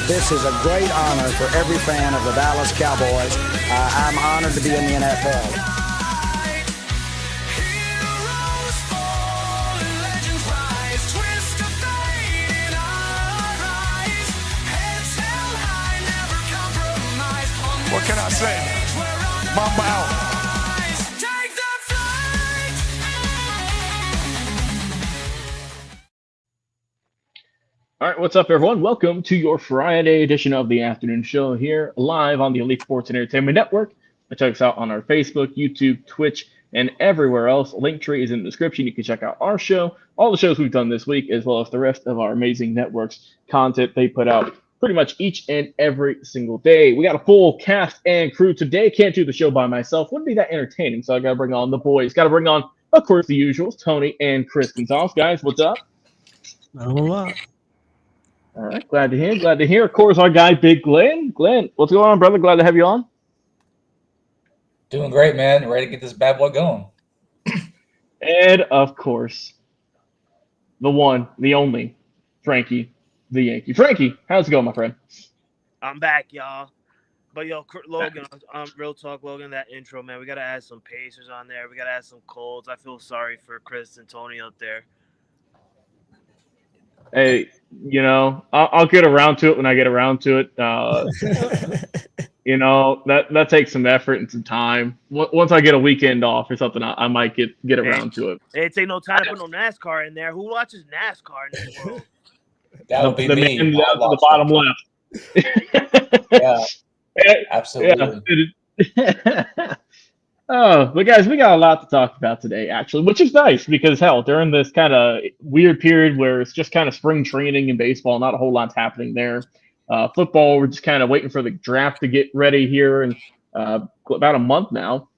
This is a great honor for every fan of the Dallas Cowboys. I'm honored to be in the NFL. What can I say? Mamba out. All right, what's up, everyone? Welcome to your Friday edition of the afternoon show here live on the Elite Sports and Entertainment Network. Check us out on our Facebook, YouTube, Twitch, and everywhere else. Linktree is in the description. You can check out our show, all the shows we've done this week, as well as the rest of our amazing networks content they put out pretty much each and every single day. We got a full cast and crew today. Can't do the show by myself. Wouldn't be that entertaining, so I got to bring on the boys. Got to bring on, of course, the usuals, Tony and Chris Gonzalez. Guys, what's up? Not a whole lot. All right, glad to hear. Glad to hear. Of course, our guy, Big Glenn. Glenn, what's going on, brother? Glad to have you on. Doing great, man. Ready to get this bad boy going. And, of course, the one, the only, Frankie, the Yankee. Frankie, how's it going, my friend? I'm back, y'all. But, Logan, real talk, Logan, that intro, man, we got to add some Pacers on there. We got to add some Colts. I feel sorry for Chris and Tony out there. Hey, you know, I'll get around to it when I get around to it. You know, that takes some effort and some time. Once I get a weekend off or something, I might get around to it. It take no time to put no NASCAR in there. Who watches NASCAR in this world? That would be the me. man down to the bottom left. Yeah, absolutely. Yeah. Oh, but guys, we got a lot to talk about today, actually, which is nice because, hell, during this kind of weird period where it's just kind of spring training in baseball, not a whole lot's happening there. Football, we're just kind of waiting for the draft to get ready here in about a month now.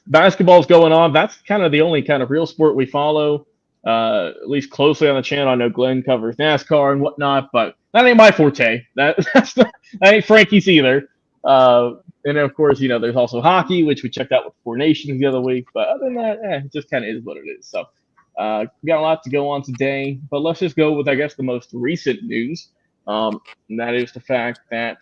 Basketball's going on. That's kind of the only kind of real sport we follow, at least closely on the channel. I know Glenn covers NASCAR and whatnot, but that ain't my forte. That ain't Frankie's either. And of course, you know, there's also hockey, which we checked out with Four Nations the other week. But other than that, it just kind of is what it is. So we got a lot to go on today. But let's just go with, I guess, the most recent news. And that is the fact that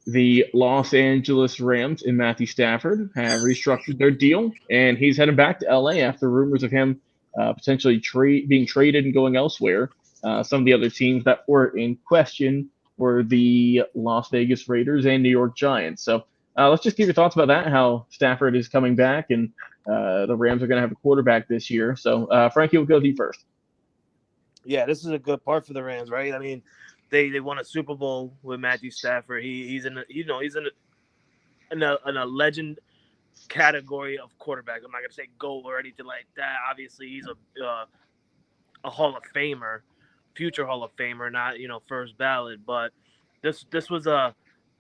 the Los Angeles Rams and Matthew Stafford have restructured their deal. And he's heading back to LA after rumors of him potentially being traded and going elsewhere. Some of the other teams that were in question were the Las Vegas Raiders and New York Giants. So let's just give your thoughts about that, how Stafford is coming back, and the Rams are going to have a quarterback this year. So, Frankie, we'll go with you first. Yeah, this is a good part for the Rams, right? I mean, they won a Super Bowl with Matthew Stafford. He's in a legend category of quarterback. I'm not going to say GOAT or anything like that. Obviously, he's a Hall of Famer, future Hall of Famer, not first ballot. But this was a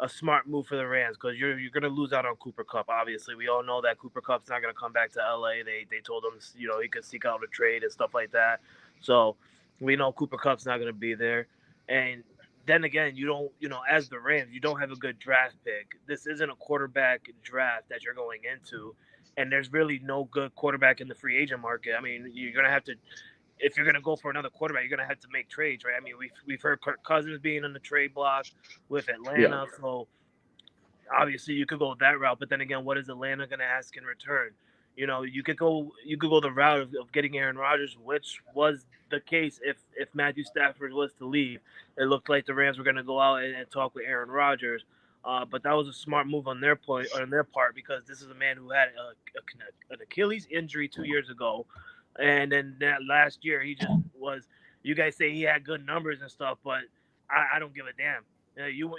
smart move for the Rams because you're going to lose out on Cooper Kupp. Obviously, we all know that Cooper Kupp's not going to come back to LA. They told him he could seek out a trade and stuff like that. So we know Cooper Kupp's not going to be there. And then again, as the Rams, you don't have a good draft pick. This isn't a quarterback draft that you're going into, and there's really no good quarterback in the free agent market. I mean, you're going to have to. If you're going to go for another quarterback, you're going to have to make trades, right? I mean, we've heard Kirk Cousins being on the trade block with Atlanta, so obviously you could go that route. But then again, what is Atlanta going to ask in return? You could go the route of getting Aaron Rodgers, which was the case if Matthew Stafford was to leave. It looked like the Rams were going to go out and talk with Aaron Rodgers, but that was a smart move on their part because this is a man who had an Achilles injury 2 years ago. And then that last year, he just was. You guys say he had good numbers and stuff, but I don't give a damn. You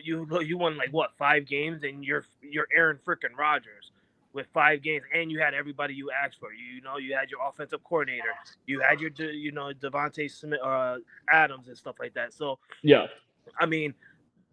won like what 5 games, and you're Aaron freaking Rodgers with 5 games, and you had everybody you asked for. You had your offensive coordinator, you had your Devontae Smith, Adams, and stuff like that. So yeah, I mean,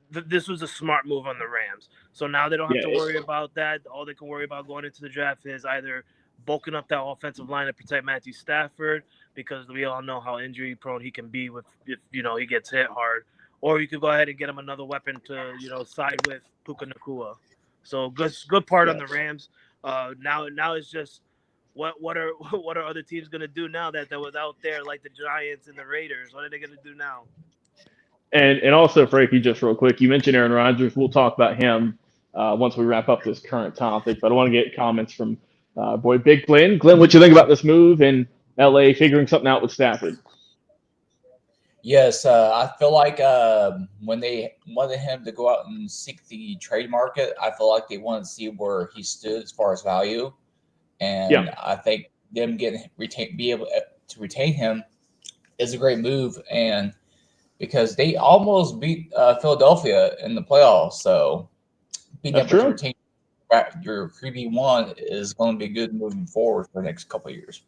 this was a smart move on the Rams. So now they don't have to worry about that. All they can worry about going into the draft is either bulking up that offensive line to protect Matthew Stafford, because we all know how injury prone he can be if he gets hit hard, or you could go ahead and get him another weapon to side with Puka Nacua. So good part on the Rams. Now it's just what are other teams going to do now that was out there, like the Giants and the Raiders? What are they going to do now? And also, Frankie, just real quick, you mentioned Aaron Rodgers. We'll talk about him once we wrap up this current topic. But I want to get comments from boy Big Glenn. Glenn, what you think about this move in LA figuring something out with Stafford? Yes, I feel like when they wanted him to go out and seek the trade market, I feel like they wanted to see where he stood as far as value, and I think them be able to retain him is a great move, and because they almost beat Philadelphia in the playoffs, so being able to retain your QB1 is going to be good moving forward for the next couple of years.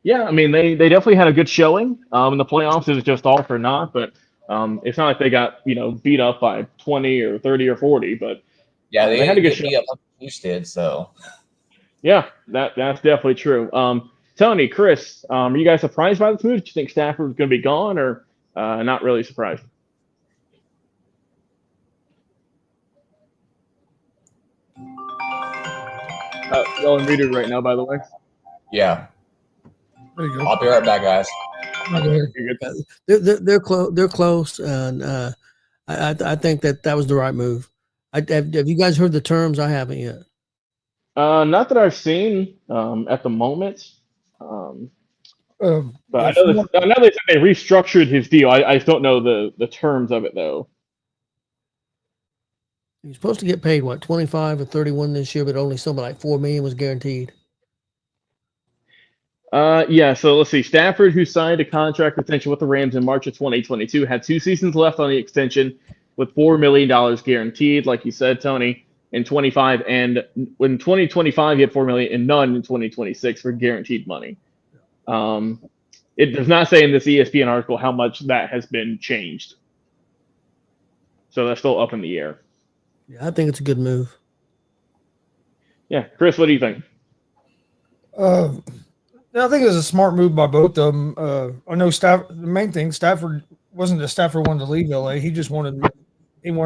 Yeah, I mean, they definitely had a good showing in the playoffs. It was just all for naught, but it's not like they got beat up by 20 or 30 or 40. But yeah, they had a good beat up like the Chiefs did. So yeah, that's definitely true. Tony, Chris, are you guys surprised by this move? Do you think Stafford was going to be gone, or not really surprised? Y'all in reader right now, by the way. Yeah. There you go. I'll be right back, guys. They're close. They're close, and I think that was the right move. Have you guys heard the terms? I haven't yet. Not that I've seen at the moment. But I know they said they restructured his deal. I just don't know the terms of it though. He's supposed to get paid what 25 or 31 this year, but only something like $4 million was guaranteed. Yeah, so let's see. Stafford, who signed a contract extension with the Rams in March of 2022, had 2 seasons left on the extension with $4 million guaranteed, like you said, Tony, in 25. And in 2025, he had $4 million and none in 2026 for guaranteed money. It does not say in this ESPN article how much that has been changed. So that's still up in the air. Yeah, I think it's a good move. Yeah, Chris, what do you think? I think it was a smart move by both of them. I know the main thing, Stafford wasn't that Stafford wanted to leave LA. He just wanted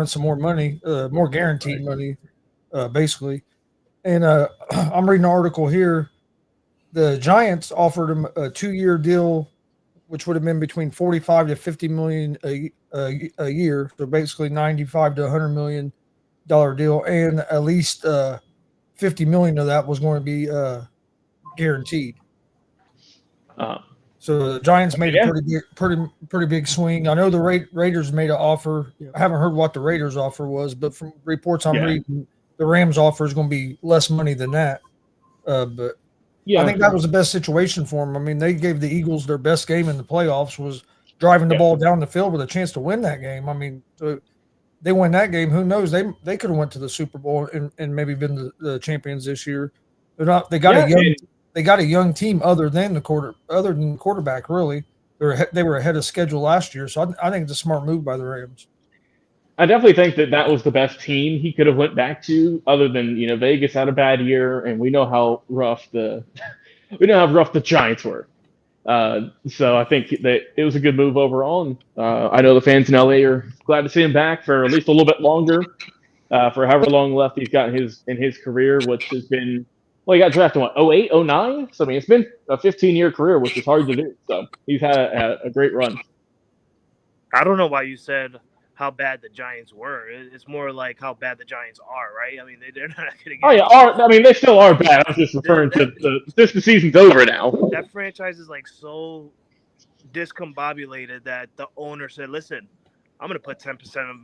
some more money, more guaranteed money, basically. And I'm reading an article here. The Giants offered him a 2-year deal, which would have been between 45 to 50 million a year. So basically 95 to 100 million dollar deal, and at least 50 million of that was going to be guaranteed. So the Giants made a pretty big swing. I know the Raiders made an offer. I haven't heard what the Raiders offer was, but from reports I'm reading, the Rams offer is going to be less money than that. But I think that was the best situation for them. I mean, they gave the Eagles their best game in the playoffs, was driving the ball down the field with a chance to win that game. I mean, so they win that game. Who knows? They could have went to the Super Bowl and maybe been the champions this year. They're not. They got a young team other than the quarterback. Really, they were ahead of schedule last year. So I think it's a smart move by the Rams. I definitely think that was the best team he could have went back to, other than Vegas had a bad year, and we know how rough the Giants were. So I think that it was a good move overall, and I know the fans in LA are glad to see him back for at least a little bit longer, for however long left he's got in his career, which has been. Well, he got drafted in 08, 09? So, I mean, it's been a 15-year career, which is hard to do. So, he's had a great run. I don't know why you said how bad the Giants were. It's more like how bad the Giants are, right? I mean, they're not going to get. Oh, yeah. They still are bad. I was just referring to the season's over now. That franchise is, so discombobulated that the owner said, listen, I'm going to put 10% of,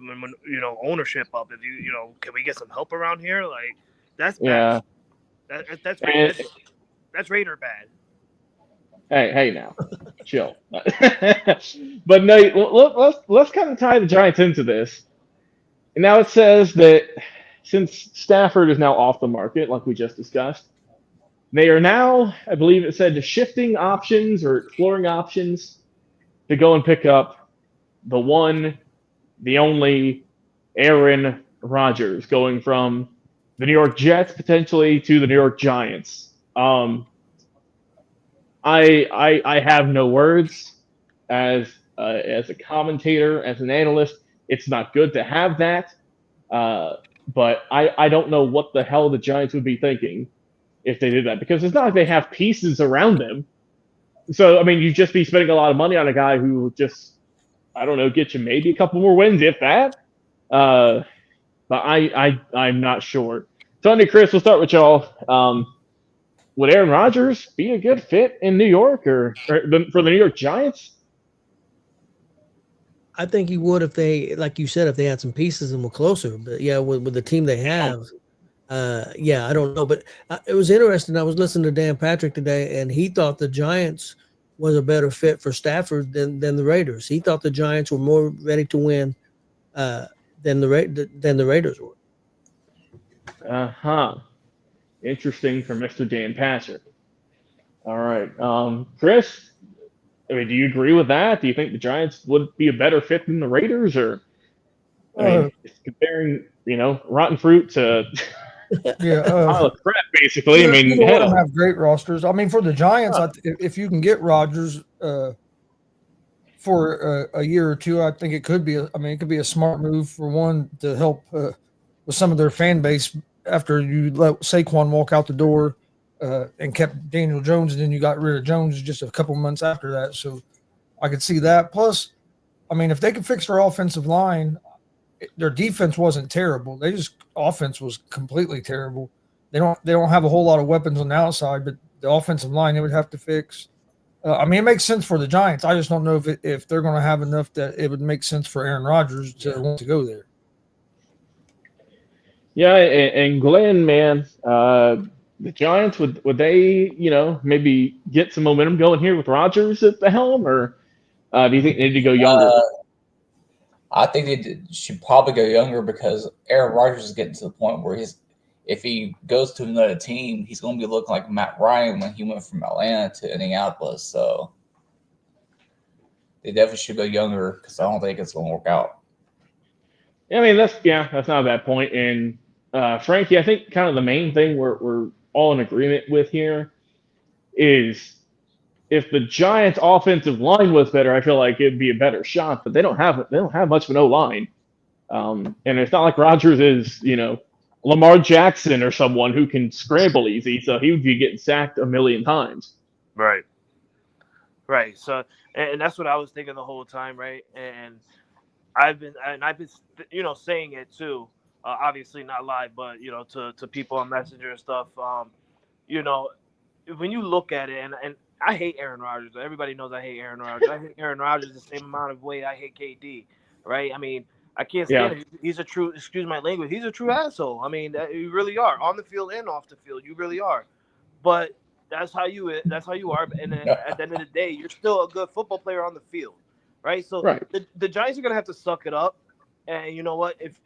ownership up. If can we get some help around here? That's bad. Yeah. That's Raider bad. Hey now, chill. But no, let's kind of tie the Giants into this. And now it says that since Stafford is now off the market, like we just discussed, they are now, I believe it said, shifting options or exploring options to go and pick up the one, the only Aaron Rodgers, going from the New York Jets potentially to the New York Giants. I have no words as a commentator, as an analyst. It's not good to have that, but I don't know what the hell the Giants would be thinking if they did that, because it's not like they have pieces around them. So I mean, you'd just be spending a lot of money on a guy who just I don't know, get you maybe a couple more wins, if that. But I'm not sure. Tony, Chris, we'll start with y'all. Would Aaron Rodgers be a good fit in New York or for the New York Giants? I think he would if they, like you said, if they had some pieces and were closer. But yeah, with the team they have, I don't know. But it was interesting. I was listening to Dan Patrick today, and he thought the Giants was a better fit for Stafford than the Raiders. He thought the Giants were more ready to win than the Raiders were. Interesting for Mr. Dan Patrick. All right, Chris. I mean, do you agree with that? Do you think the Giants would be a better fit than the Raiders, or it's comparing, rotten fruit to pile of crap, basically? I mean, hell, have great rosters. I mean, for the Giants, if you can get Rodgers for a year or two, I think it could be. It could be a smart move for one to help with some of their fan base after you let Saquon walk out the door. And kept Daniel Jones, and then you got rid of Jones just a couple months after that. So I could see that. Plus, if they could fix their offensive line, their defense wasn't terrible. Offense was completely terrible. They don't have a whole lot of weapons on the outside, but the offensive line they would have to fix. It makes sense for the Giants. I just don't know if they're going to have enough that it would make sense for Aaron Rodgers to want to go there. Yeah, and Glenn, man. The Giants, would they, maybe get some momentum going here with Rodgers at the helm, or do you think they need to go younger? I think they should probably go younger because Aaron Rodgers is getting to the point where if he goes to another team, he's going to be looking like Matt Ryan when he went from Atlanta to Indianapolis. So they definitely should go younger because I don't think it's going to work out. Yeah, that's not a bad point. And Frankie, I think kind of the main thing we're all in agreement with here is if the Giants' offensive line was better, I feel like it'd be a better shot. But they don't have much of an O-line, and it's not like Rodgers is Lamar Jackson or someone who can scramble easy, so he would be getting sacked a million times. Right. So, and that's what I was thinking the whole time, right? And I've been saying it too. Obviously not live, but to people on Messenger and stuff. When you look at it, and I hate Aaron Rodgers. Everybody knows I hate Aaron Rodgers. I hate Aaron Rodgers the same amount of weight I hate KD. Right? I can't stand it. He's a true, excuse my language. He's a true asshole. You really are on the field and off the field. You really are. But that's how you are. And then at the end of the day, you're still a good football player on the field, right? So the Giants are gonna have to suck it up. And you know what? If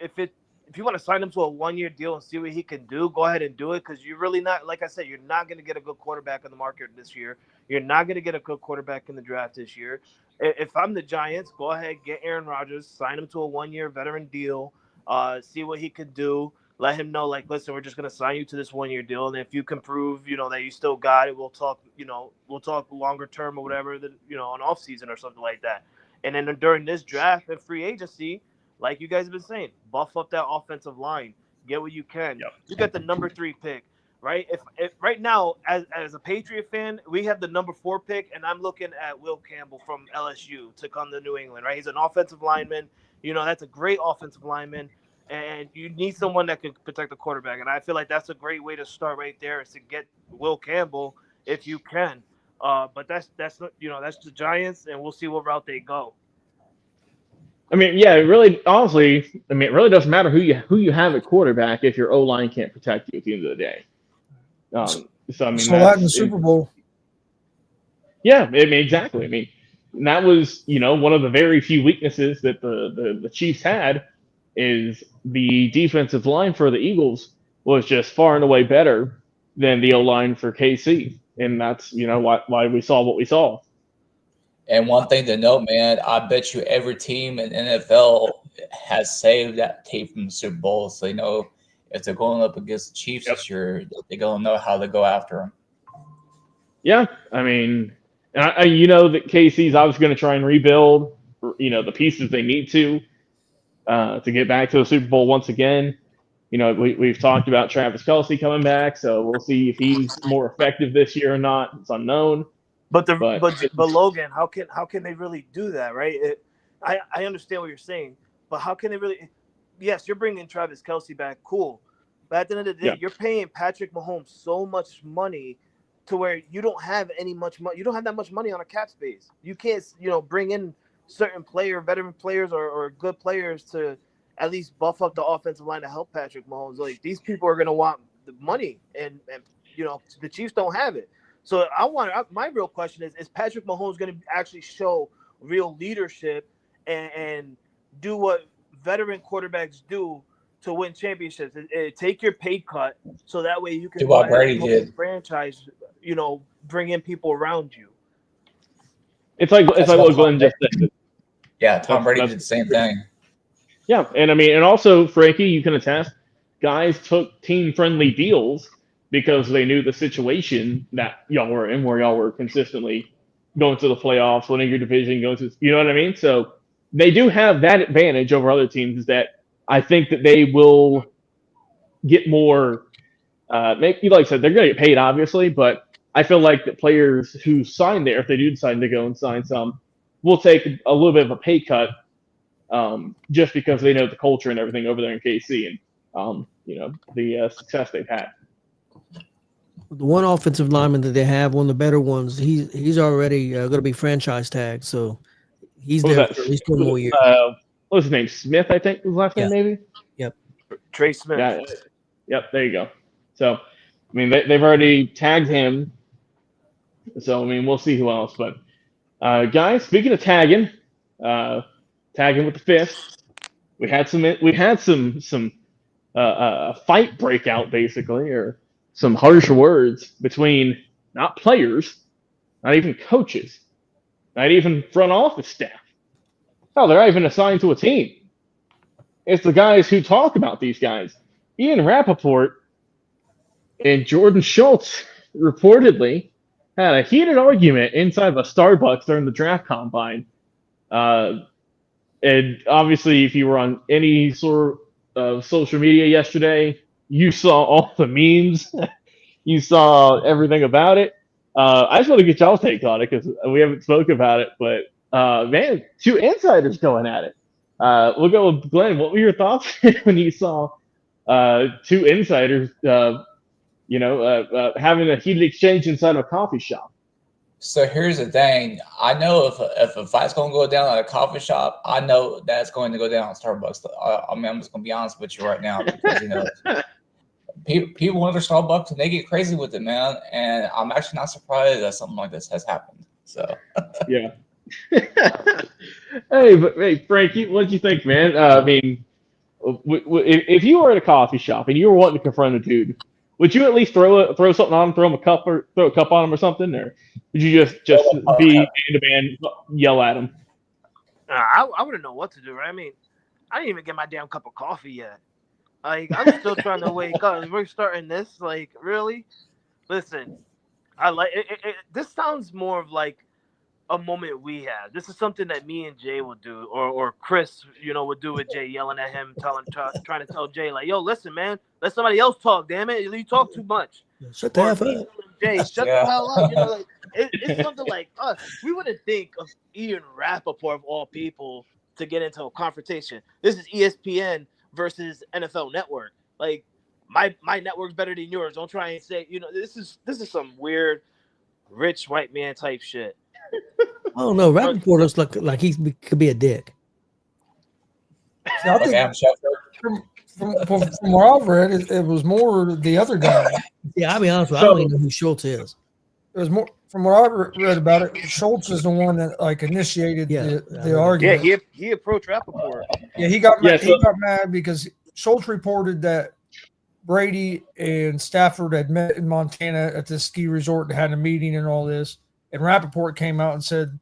you want to sign him to a 1-year deal and see what he can do, go ahead and do it because you're really not, like I said, you're not going to get a good quarterback in the market this year. You're not going to get a good quarterback in the draft this year. If I'm the Giants, go ahead, get Aaron Rodgers, sign him to a 1-year veteran deal, see what he can do. Let him know, listen, we're just going to sign you to this 1-year deal. And if you can prove, that you still got it, we'll talk longer term or whatever, on off season or something like that. And then during this draft and free agency, like you guys have been saying, buff up that offensive line. Get what you can. Yep. You got the number 3 pick, right? If right now, as a Patriot fan, we have the number 4 pick, and I'm looking at Will Campbell from LSU to come to New England, right? He's an offensive lineman. That's a great offensive lineman, and you need someone that can protect the quarterback. And I feel like that's a great way to start right there is to get Will Campbell if you can. But that's the Giants, and we'll see what route they go. It really, honestly, it really doesn't matter who you have at quarterback if your O-line can't protect you at the end of the day. So that in the Super Bowl. Yeah, exactly. That was, one of the very few weaknesses that the Chiefs had is the defensive line for the Eagles was just far and away better than the O-line for KC. And that's, why we saw what we saw. And one thing to note, man, I bet you every team in NFL has saved that tape from the Super Bowl, so they know if they're going up against the Chiefs this year, they're going to know how to go after them. Yeah, that KC's obviously going to try and rebuild, the pieces they need to get back to the Super Bowl once again. We've talked about Travis Kelce coming back, so we'll see if he's more effective this year or not. It's unknown. But Logan, how can they really do that, right? I understand what you're saying, but how can they really? Yes, you're bringing Travis Kelce back, cool, but at the end of the day, you're paying Patrick Mahomes so much money to where you don't have much money. You don't have that much money on a cap space. You can't, bring in certain veteran players or good players to at least buff up the offensive line to help Patrick Mahomes. Like, these people are going to want the money, and the Chiefs don't have it. So my real question is Patrick Mahomes going to actually show real leadership and do what veteran quarterbacks do to win championships? Take your pay cut so that way you can do what Brady did. Franchise, bring in people around you. It's like what Glenn just said. Yeah, Tom Brady did the same thing. Yeah, and also, Frankie, you can attest, guys took team-friendly deals because they knew the situation that y'all were in, where y'all were consistently going to the playoffs, winning your division, you know what I mean? So they do have that advantage over other teams, that I think that they will get more. Like I said, they're going to get paid, obviously, but I feel like the players who sign there, if they do decide to go and sign some, will take a little bit of a pay cut, just because they know the culture and everything over there in KC and the success they've had. The one offensive lineman that they have, one of the better ones, he's already going to be franchise tagged, so he's there for at least 1 more year. What was his name? Smith, I think was last name, maybe. Yep. Trey Smith. Yeah. Yep. There you go. So, I mean, they've already tagged him. So, I mean, we'll see who else. But, guys, speaking of tagging with the fist, we had some fight breakout, basically, or some harsh words between not players, not even coaches, not even front office staff. No, they're not even assigned to a team. It's the guys who talk about these guys. Ian Rappaport and Jordan Schultz reportedly had a heated argument inside of a Starbucks during the draft combine. And obviously, if you were on any sort of social media yesterday, you saw all the memes. You saw everything about it. I just want to get y'all's take on it because we haven't spoken about it. But, man, 2 insiders going at it. We'll go with Glenn. What were your thoughts when you saw 2 insiders, having a heated exchange inside of a coffee shop? So here's the thing. I know if a fight's going to go down at a coffee shop, I know that's going to go down at Starbucks. I'm just going to be honest with you right now because, people went to Starbucks and they get crazy with it, man. And I'm actually not surprised that something like this has happened. So, yeah. Hey, Frankie, what did you think, man? I mean, if you were at a coffee shop and you were wanting to confront a dude, would you at least throw something on him, throw a cup on him or something, or would you just be in the band, yell at him? I wouldn't know what to do, right? I mean, I didn't even get my damn cup of coffee yet. Like, I'm still trying to wake up. We're starting this, like, really? Listen, I like it. This sounds more of like a moment we had. This is something that me and Jay would do, or Chris, would do with Jay, yelling at him, trying to tell Jay, like, yo, listen, man, let somebody else talk, damn it. You talk too much. Shut the hell up. Jay, shut the hell up. It's something like us. We wouldn't think of Ian Rappaport, of all people, to get into a confrontation. This is ESPN versus NFL Network. Like, my network's better than yours. Don't try and say, this is some weird rich white man type shit. Oh no, Rappaport looks like he could be a dick. I think from what I've read, it was more the other guy. Yeah, I'll be honest with you, I don't even know who Schultz is. It was more from what I read about it. Schultz is the one that initiated the argument. Yeah, he approached Rappaport. Yeah, he got mad because Schultz reported that Brady and Stafford had met in Montana at this ski resort and had a meeting and all this. And Rappaport came out and said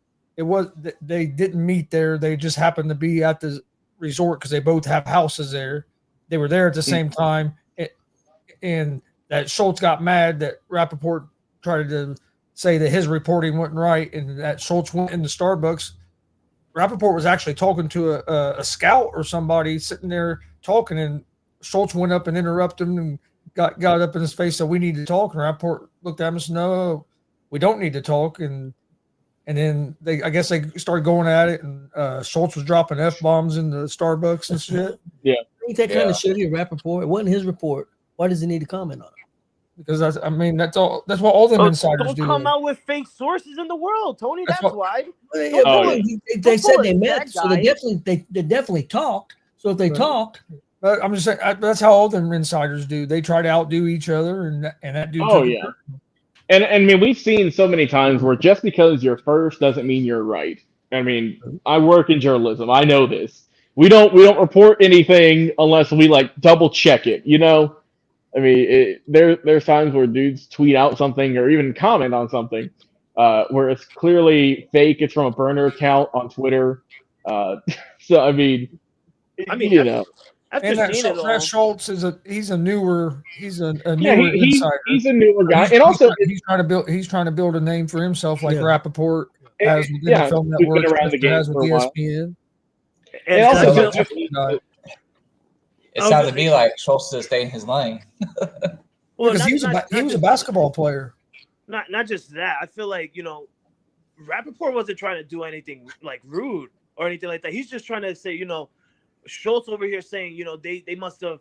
they didn't meet there. They just happened to be at the resort because they both have houses there. They were there at the same time. And that Schultz got mad that Rappaport tried to say that his reporting wasn't right and that Schultz went into Starbucks. Rappaport was actually talking to a scout or somebody sitting there talking, and Schultz went up and interrupted him and got up in his face, said, "We need to talk." And Rappaport looked at him and said, "No, we don't need to talk." And And then I guess they started going at it, and Schultz was dropping F-bombs in the Starbucks and shit. Yeah. Ain't that kind of shitty of Rappaport? It wasn't his report. Why does he need to comment on it? Because that's what all them insiders don't do. Come out with fake sources in the world, Tony. That's why. They said they met, so they definitely talked. So if they talked, but I'm just saying that's how all them insiders do. They try to outdo each other, and that dude. Oh yeah. And I mean, we've seen so many times where just because you're first doesn't mean you're right. I mean, I work in journalism. I know this. We don't report anything unless we like double check it. You know, I mean, there's times where dudes tweet out something or even comment on something where it's clearly fake. It's from a burner account on Twitter. So I mean, you know. And that Schultz he's a newer insider. He's a newer guy, and also he's trying to build a name for himself, like Rappaport has with NFL Network, around the game has with ESPN. And also, it sounded to me like Schultz is staying in his lane. Well, because he was a basketball player. Not just that. I feel like Rappaport wasn't trying to do anything like rude or anything like that. He's just trying to say, Schultz over here saying, they must have,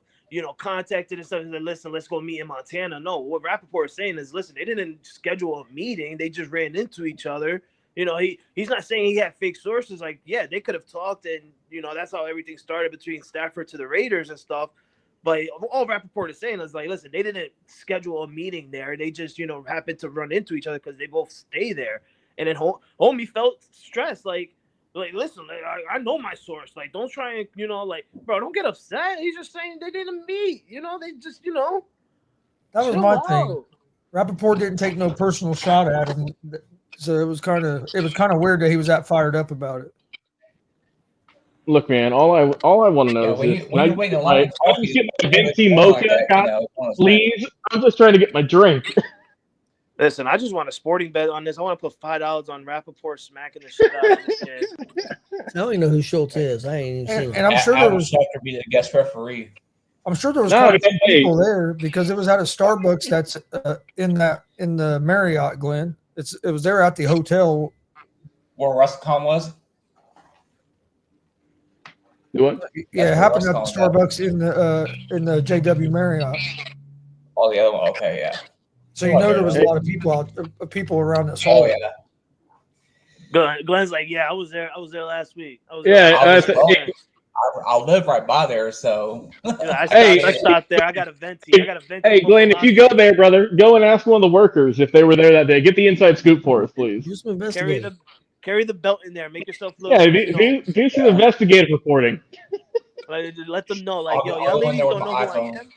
contacted and stuff and said, listen, let's go meet in Montana. No, what Rappaport is saying is, listen, they didn't schedule a meeting. They just ran into each other. He's not saying he had fake sources. Like, yeah, they could have talked and, that's how everything started between Stafford to the Raiders and stuff. But all Rappaport is saying is like, listen, they didn't schedule a meeting there. They just, happened to run into each other because they both stay there. And then homie felt stressed. Like, listen, I know my source. Like, don't try and, bro, don't get upset. He's just saying they didn't meet. They just, That was my thing. Rappaport didn't take no personal shot at him, so it was kind of weird that he was that fired up about it. Look, man, all I want to know is can I get my venti mocha, please? I'm just trying to get my drink. Listen, I just want a sporting bet on this. I want to put $5 on Rappaport smacking the shit out of this kid. I don't even know who Schultz is. I ain't even seen and I'm sure there was to be the guest referee. I'm sure there was quite a few people there because it was at a Starbucks that's in the Marriott, Glenn. It was there at the hotel where WrestleCon was. What? Yeah, it happened at the Starbucks in the JW Marriott. Oh, the other one. Okay, yeah. So there was a lot of people around this hall. Oh yeah. Glenn's like, yeah, I was there last week. I'll live right by there, so. I stopped there. I got a venti. Hey, Glenn, if you go there, brother, go and ask one of the workers if they were there that day. Get the inside scoop for us, please. Do some investigating. Carry the belt in there. Make yourself look. Yeah, do some investigative reporting. Let them know, like, y'all ladies don't know who I am.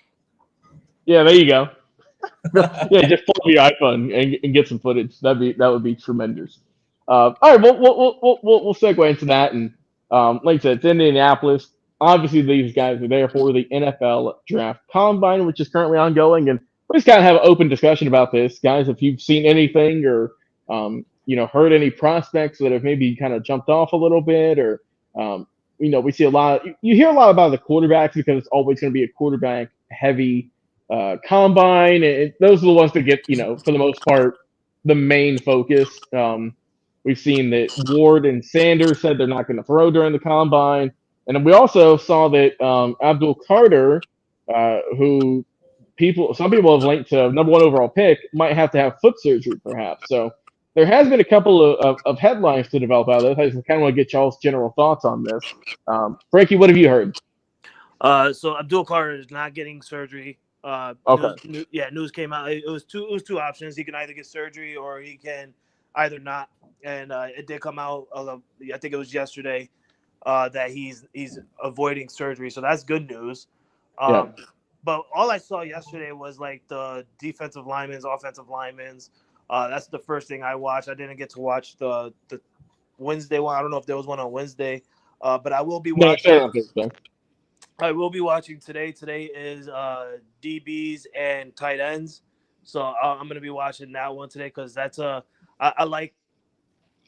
Yeah, there you go. Yeah, just pull up your iPhone and get some footage. That would be tremendous. All right, we'll segue into that, and like I said, it's Indianapolis. Obviously, these guys are there for the NFL Draft Combine, which is currently ongoing, and we just kind of have an open discussion about this, guys. If you've seen anything or heard any prospects that have maybe kind of jumped off a little bit, or we see a lot. You hear a lot about the quarterbacks because it's always going to be a quarterback heavy combine, and those are the ones that get, for the most part, the main focus. We've seen that Ward and Sanders said they're not going to throw during the combine, and then we also saw that Abdul Carter, who some people have linked to #1 overall pick, might have to have foot surgery, perhaps. So there has been a couple of headlines to develop out of this. I just kind of want to get y'all's general thoughts on this. Frankie, what have you heard? So Abdul Carter is not getting surgery. Okay. News came out. It was two options. He can either get surgery or he can either not. And it did come out. I think it was yesterday that he's avoiding surgery. So that's good news. But all I saw yesterday was like the defensive linemen, offensive linemen. That's the first thing I watched. I didn't get to watch the Wednesday one. I don't know if there was one on Wednesday, but I will be watching. I will be watching today. Today is DBs and tight ends, so I'm going to be watching that one today because that's I like,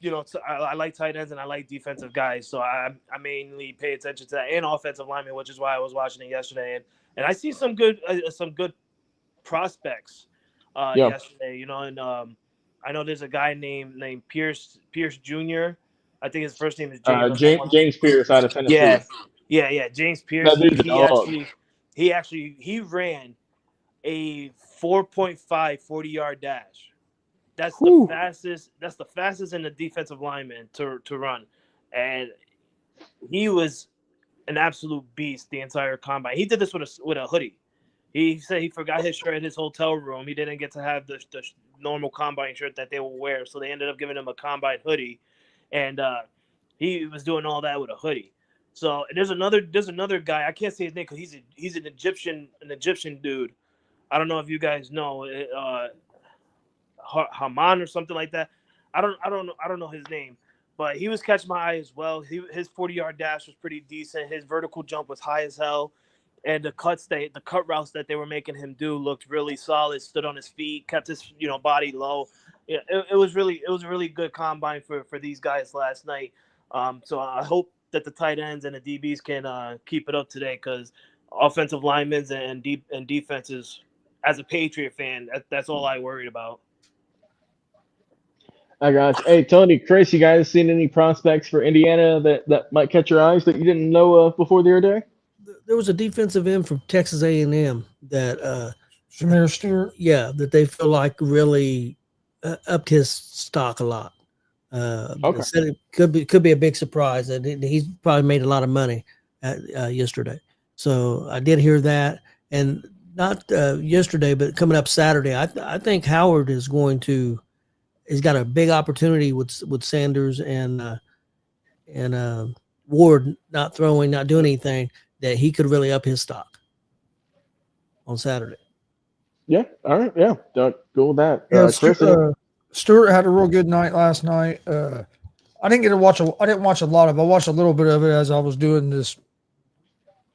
I like tight ends and I like defensive guys, so I mainly pay attention to that and offensive linemen, which is why I was watching it yesterday, and I see some good prospects yesterday, and I know there's a guy named Pierce Jr. I think his first name is James. James Pierce out of Tennessee. Yeah. James Pierce. He ran a 4.5 40-yard dash. That's the fastest. That's the fastest in the defensive lineman to run, and he was an absolute beast the entire combine. He did this with a hoodie. He said he forgot his shirt in his hotel room. He didn't get to have the normal combine shirt that they will wear, so they ended up giving him a combine hoodie, and he was doing all that with a hoodie. So there's another guy. I can't say his name because he's an Egyptian dude. I don't know if you guys know Haman or something like that. I don't know his name, but he was catching my eye as well. His 40-yard dash was pretty decent. His vertical jump was high as hell. And the cut routes that they were making him do looked really solid. Stood on his feet, kept his body low. Yeah, it was a really good combine for these guys last night. So I hope that the tight ends and the DBs can keep it up today, because offensive linemen and defenses, as a Patriot fan, that's all I worried about. I got you. Hey, Tony, Chris, you guys seen any prospects for Indiana that might catch your eyes that you didn't know of before the other day? There was a defensive end from Texas A&M that Shamir Stewart. Yeah, that they feel like really upped his stock a lot. Okay. Said it could be a big surprise, and he's probably made a lot of money yesterday. So I did hear that, and not yesterday, but coming up Saturday, I think Howard is going to. He's got a big opportunity with Sanders and Ward not throwing, not doing anything, that he could really up his stock on Saturday. Yeah. All right. Yeah. Go with that. Yeah, Chris, Stewart had a real good night last night. I didn't get to watch. I didn't watch a lot of. I watched a little bit of it as I was doing this.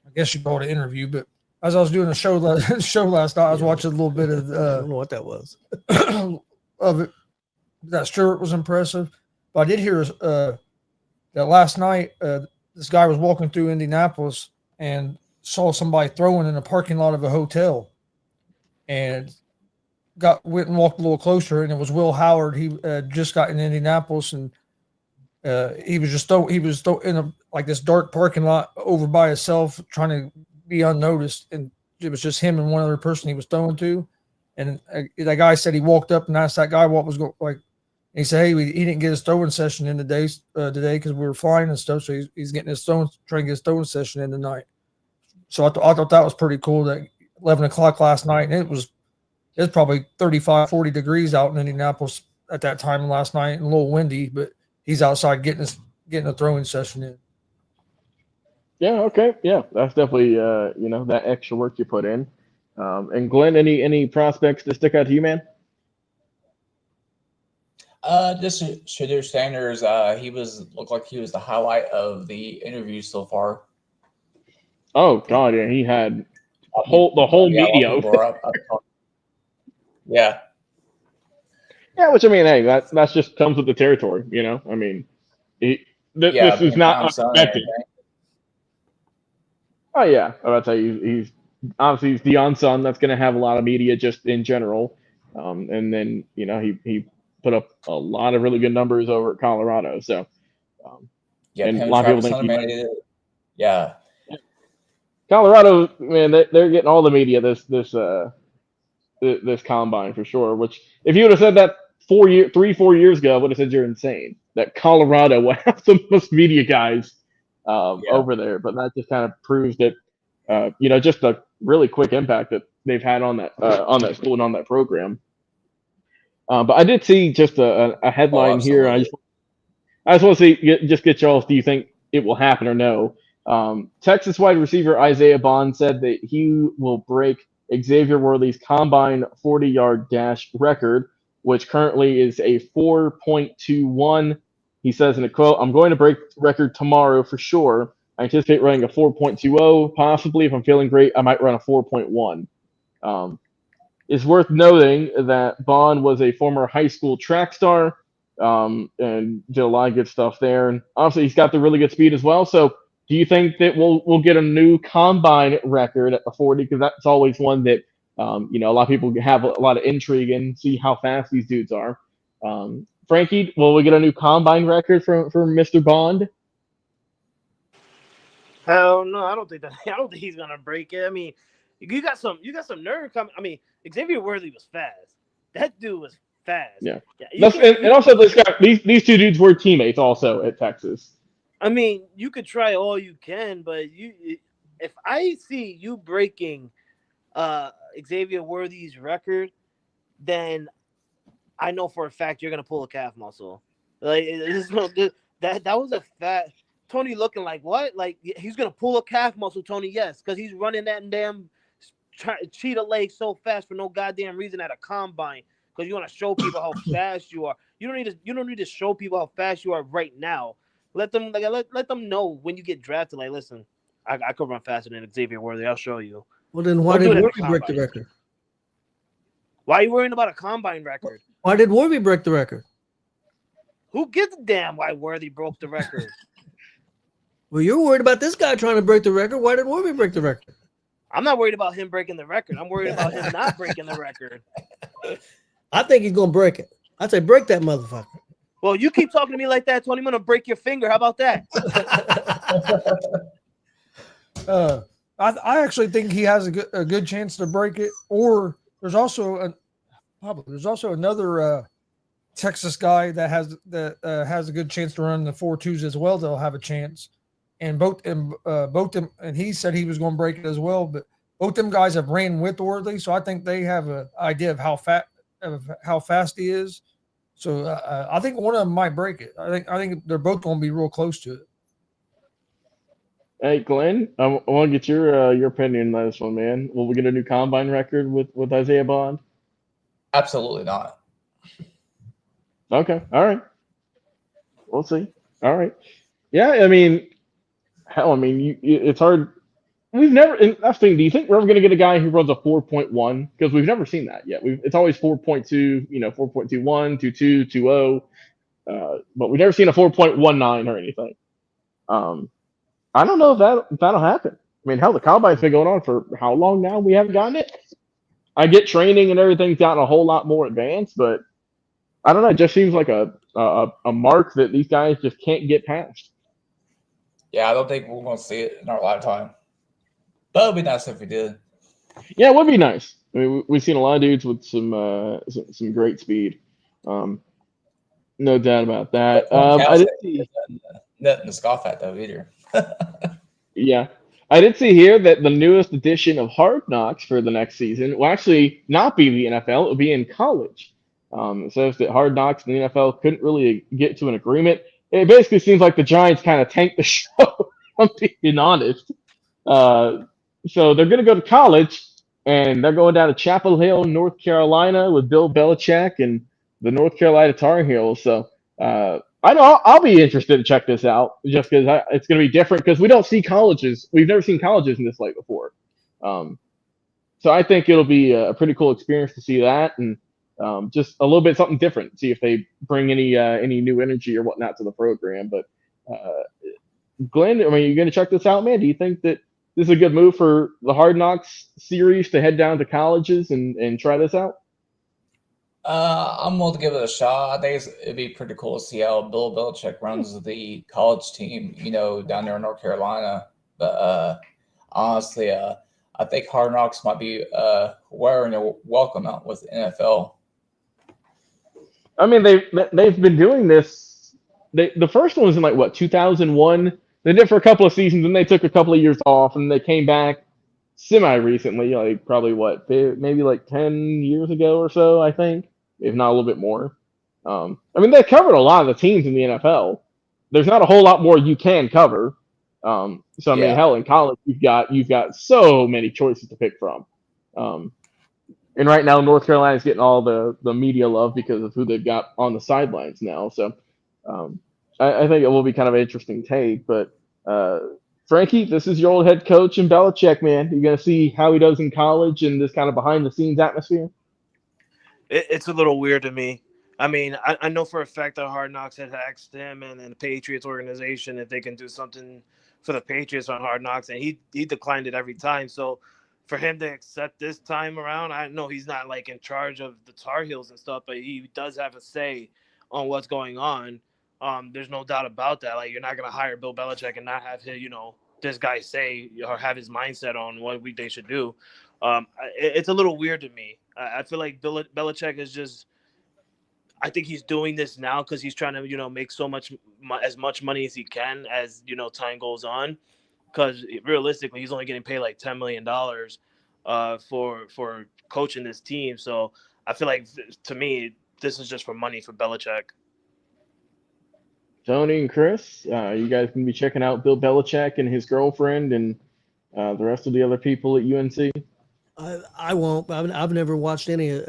I guess you call it an interview, but as I was doing a show last night, I was watching a little bit of. I don't know what that was. Of it. That Stewart was impressive, but I did hear that last night. This guy was walking through Indianapolis and saw somebody throwing in a parking lot of a hotel, and went and walked a little closer, and it was Will Howard. He just got in Indianapolis, and he was just in this dark parking lot over by himself, trying to be unnoticed, and it was just him and one other person he was throwing to. And that guy said he walked up and asked that guy what was going like. He said, "Hey, he didn't get his throwing session in today because we were flying and stuff. So he's getting trying to get his throwing session in tonight." So I thought that was pretty cool. That 11 o'clock last night, and it was probably 35, 40 degrees out in Indianapolis at that time last night, and a little windy, but he's outside getting a throwing session in. Yeah. Okay. Yeah, that's definitely that extra work you put in. And Glenn, any prospects that stick out to you, man? Just Shedeur Sanders. He looked like he was the highlight of the interview so far. Oh God, yeah, he had the whole media. Yeah. Yeah, which I mean, hey, that's just comes with the territory, I mean, this is not unexpected. Oh yeah, I was about to say he's obviously he's Deion's son. That's going to have a lot of media just in general, and then he put up a lot of really good numbers over at Colorado. So, and a lot of people think Colorado, man, they're getting all the media this combine for sure. Which, if you would have said that 4 years ago, I would have said you're insane. That Colorado would have the most media guys over there, but that just kind of proves that just a really quick impact that they've had on that school and on that program. But I did see just a headline here. I just want to see, get y'all's. Do you think it will happen or no? Texas wide receiver Isaiah Bond said that he will break Xavier Worthy's combine 40-yard dash record, which currently is a 4.21. He says in a quote, "I'm going to break the record tomorrow for sure. I anticipate running a 4.20. Possibly, if I'm feeling great, I might run a 4.1. It's worth noting that Bond was a former high school track star and did a lot of good stuff there. And obviously, he's got the really good speed as well. So, do you think that we'll get a new combine record at the 40? Because that's always one that a lot of people have a lot of intrigue in, see how fast these dudes are. Frankie, will we get a new combine record from Mr. Bond? Hell no, I don't think he's gonna break it. I mean, you got some nerve coming. I mean, Xavier Worthy was fast. That dude was fast. Yeah. And also these two dudes were teammates also at Texas. I mean, you could try all you can, but if I see you breaking Xavier Worthy's record, then I know for a fact you're gonna pull a calf muscle. Like that was a fat Tony looking like what? Like he's gonna pull a calf muscle, Tony. Yes, because he's running that damn cheetah leg so fast for no goddamn reason at a combine. Because you want to show people how fast you are. You don't need to show people how fast you are right now. Let them let them know when you get drafted. Like, listen, I could run faster than Xavier Worthy. I'll show you. Well, then why did Worthy break the record? Why are you worrying about a combine record? Why did Worthy break the record? Who gives a damn why Worthy broke the record? Well, you're worried about this guy trying to break the record. Why did Worthy break the record? I'm not worried about him breaking the record. I'm worried about him not breaking the record. I think he's gonna break it. I'd say break that motherfucker. Well, you keep talking to me like that, Tony. I'm gonna break your finger. How about that? I actually think he has a good chance to break it. Or there's also another Texas guy that has a good chance to run the 4.2s as well. They'll have a chance, and both them, and he said he was going to break it as well. But both them guys have ran with Worthy, so I think they have an idea of how fast he is. So I think one of them might break it. I think they're both going to be real close to it. Hey, Glenn, I want to get your opinion on this one, man. Will we get a new combine record with Isaiah Bond? Absolutely not. Okay, all right. We'll see. All right. Yeah, I mean, hell, I mean, it's hard. We've never. And that's the thing. Do you think we're ever going to get a guy who runs a 4.1? Because we've never seen that yet. It's always 4.2, 4.21, 22, 2.0, but we've never seen a 4.19 or anything. I don't know if that'll happen. I mean, hell, the combine's been going on for how long now? We haven't gotten it. I get training and everything's gotten a whole lot more advanced, but I don't know. It just seems like a mark that these guys just can't get past. Yeah, I don't think we're going to see it in our lifetime. But it would be nice if we did. Yeah, it would be nice. I mean, we've seen a lot of dudes with some great speed. No doubt about that. I did see nothing to scoff at though either. Yeah, I did see here that the newest edition of Hard Knocks for the next season will actually not be the NFL; it will be in college. It says that Hard Knocks and the NFL couldn't really get to an agreement. It basically seems like the Giants kind of tanked the show. I'm being honest. So they're going to go to college, and they're going down to Chapel Hill, North Carolina, with Bill Belichick and the North Carolina Tar Heels. So I know I'll be interested to check this out, just because it's going to be different, because we don't see colleges. We've never seen colleges in this light before. So I think it'll be a pretty cool experience to see that, and just a little bit something different. See if they bring any new energy or whatnot to the program. But Glenn, I mean, you're going to check this out, man. Do you think that this is a good move for the Hard Knocks series to head down to colleges and try this out? I'm going to give it a shot. I think it'd be pretty cool to see how Bill Belichick runs the college team, down there in North Carolina. But honestly, I think Hard Knocks might be wearing a welcome out with the NFL. I mean, they've been doing this. The first one was in 2001. They did it for a couple of seasons, and they took a couple of years off, and they came back semi-recently, probably maybe 10 years ago or so, I think, if not a little bit more. I mean, they covered a lot of the teams in the NFL. There's not a whole lot more you can cover. I mean, hell, in college you've got so many choices to pick from. And right now, North Carolina is getting all the media love because of who they've got on the sidelines now. So I think it will be kind of an interesting take. But Frankie, this is your old head coach in Belichick, man. You're going to see how he does in college and this kind of behind-the-scenes atmosphere? It's a little weird to me. I mean, I know for a fact that Hard Knocks had asked him and the Patriots organization if they can do something for the Patriots on Hard Knocks, and he declined it every time. So for him to accept this time around, I know he's not like in charge of the Tar Heels and stuff, but he does have a say on what's going on. There's no doubt about that. Like, you're not gonna hire Bill Belichick and not have his, this guy say or have his mindset on what they should do. It's a little weird to me. I feel like Belichick is just. I think he's doing this now because he's trying to, make as much money as he can as time goes on. Because realistically, he's only getting paid like $10 million for coaching this team. So I feel like, to me, this is just for money for Belichick. Tony and Chris, you guys can be checking out Bill Belichick and his girlfriend and the rest of the other people at UNC. I won't. I've never watched any of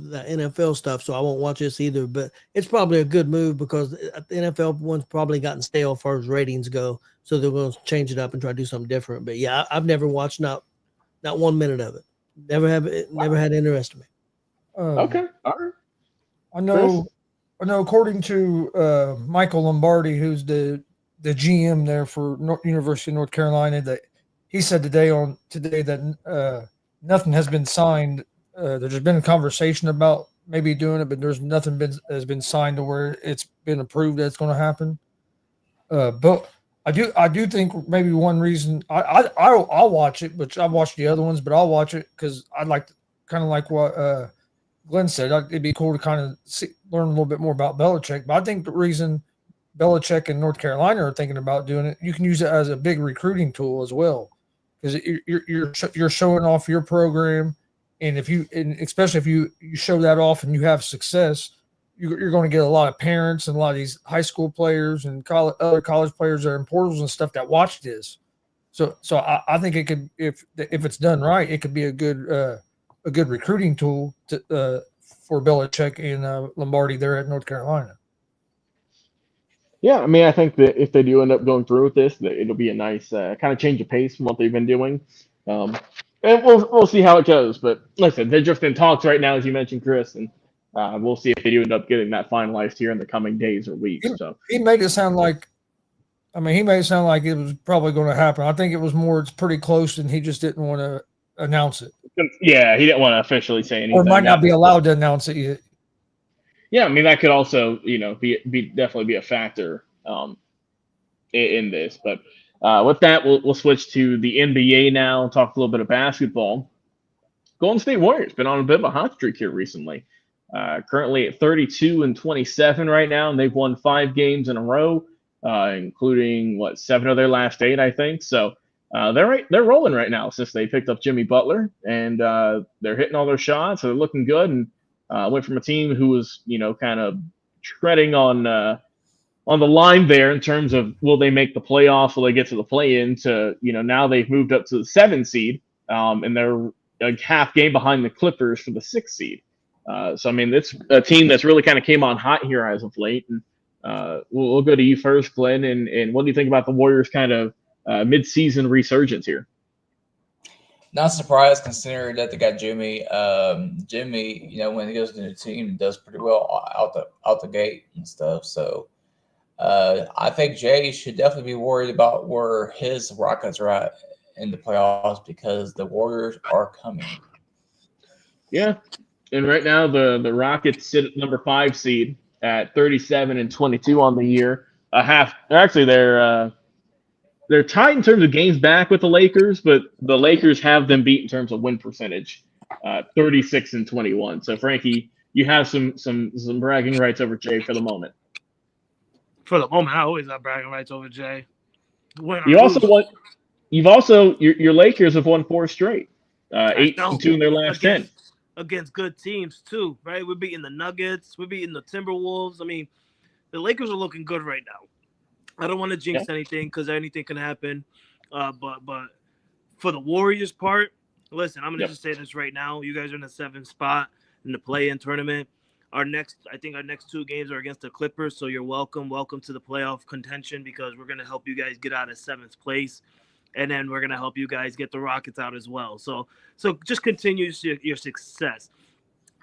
the NFL stuff, so I won't watch this either. But it's probably a good move because the NFL one's probably gotten stale as far as ratings go. So they're going to change it up and try to do something different. But yeah, I've never watched not 1 minute of it. Never had interest in me. Okay, all right. I know. According to Michael Lombardi, who's the GM there for University of North Carolina, that he said today that nothing has been signed. There's been a conversation about maybe doing it, but there's nothing has been signed to where it's been approved that it's going to happen. But I do think maybe one reason I'll watch it, but I've watched the other ones, but I'll watch it because I'd like to kind of like what Glenn said. It'd be cool to kind of learn a little bit more about Belichick. But I think the reason Belichick and North Carolina are thinking about doing it, you can use it as a big recruiting tool as well. Because you're showing off your program, and especially if you show that off and you have success, you're going to get a lot of parents and a lot of these high school players and other college players that are in portals and stuff that watch this. So I think it could, if it's done right, it could be a good recruiting tool for Belichick and Lombardi there at North Carolina. Yeah, I mean, I think that if they do end up going through with this, that it'll be a nice kind of change of pace from what they've been doing. And we'll see how it goes. But listen, they're just in talks right now, as you mentioned, Chris, and we'll see if they do end up getting that finalized here in the coming days or weeks. So he made it sound like, it was probably going to happen. I think it was more, it's pretty close, and he just didn't want to announce it. Yeah, he didn't want to officially say anything. Or might not be allowed to announce it yet. Yeah, I mean, that could also, be definitely be a factor in this. But with that, we'll switch to the NBA now and talk a little bit of basketball. Golden State Warriors been on a bit of a hot streak here recently. Currently at 32-27 right now, and they've won 5 games in a row, including 7 of their last 8, I think. So they're rolling right now since they picked up Jimmy Butler, and they're hitting all their shots. So they're looking good, and went from a team who was, kind of treading on the line there in terms of will they make the playoffs, will they get to the play-in, to, now they've moved up to the 7th seed, and they're a half game behind the Clippers for the 6th seed. So, I mean, it's a team that's really kind of came on hot here as of late. And we'll go to you first, Glenn, and what do you think about the Warriors' kind of mid-season resurgence here? Not surprised considering that they got Jimmy. Jimmy, when he goes to the team, does pretty well out the gate and stuff. So I think Jay should definitely be worried about where his Rockets are at in the playoffs because the Warriors are coming. Yeah, and right now the Rockets sit at number 5 seed at 37-22 on the year. They're tied in terms of games back with the Lakers, but the Lakers have them beat in terms of win percentage, 36-21. So, Frankie, you have some bragging rights over Jay for the moment. For the moment, I always have bragging rights over Jay. You've also your Lakers have won 4 straight, 8-2 in their last 10 against good teams too. Right, we're beating the Nuggets, we're beating the Timberwolves. I mean, the Lakers are looking good right now. I don't want to jinx anything because anything can happen. But for the Warriors part, listen, I'm going to just say this right now. You guys are in the 7th spot in the play-in tournament. Our next 2 games are against the Clippers, so you're welcome. Welcome to the playoff contention because we're going to help you guys get out of 7th place. And then we're going to help you guys get the Rockets out as well. So just continue your success.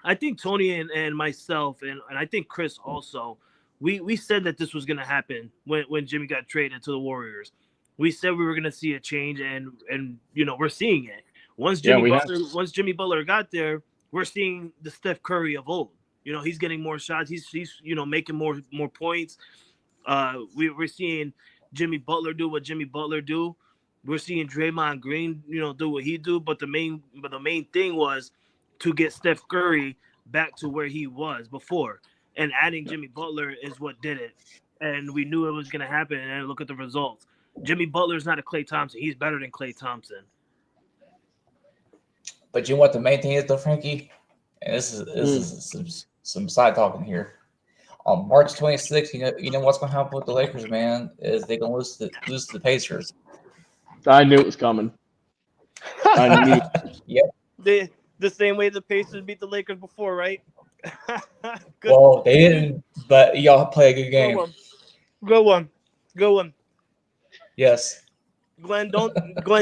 I think Tony and myself, and I think Chris also, we said that this was going to happen when Jimmy got traded to the Warriors. We said we were going to see a change, and we're seeing it. Once Jimmy Butler got there, we're seeing the Steph Curry of old. You know, he's getting more shots. He's making more points. We're seeing Jimmy Butler do what Jimmy Butler do. We're seeing Draymond Green, do what he do. But the main thing was to get Steph Curry back to where he was before. And adding Jimmy Butler is what did it. And we knew it was going to happen. And look at the results. Jimmy Butler is not a Klay Thompson. He's better than Klay Thompson. But you know what the main thing is, though, Frankie? And this is some side talking here. On March 26th, you know what's going to happen with the Lakers, man? Is they're going to lose to the Pacers. I knew it was coming. I knew. Yep. The same way the Pacers beat the Lakers before, right? Well, they didn't, but y'all play a good game. Good one. Yes. Glenn,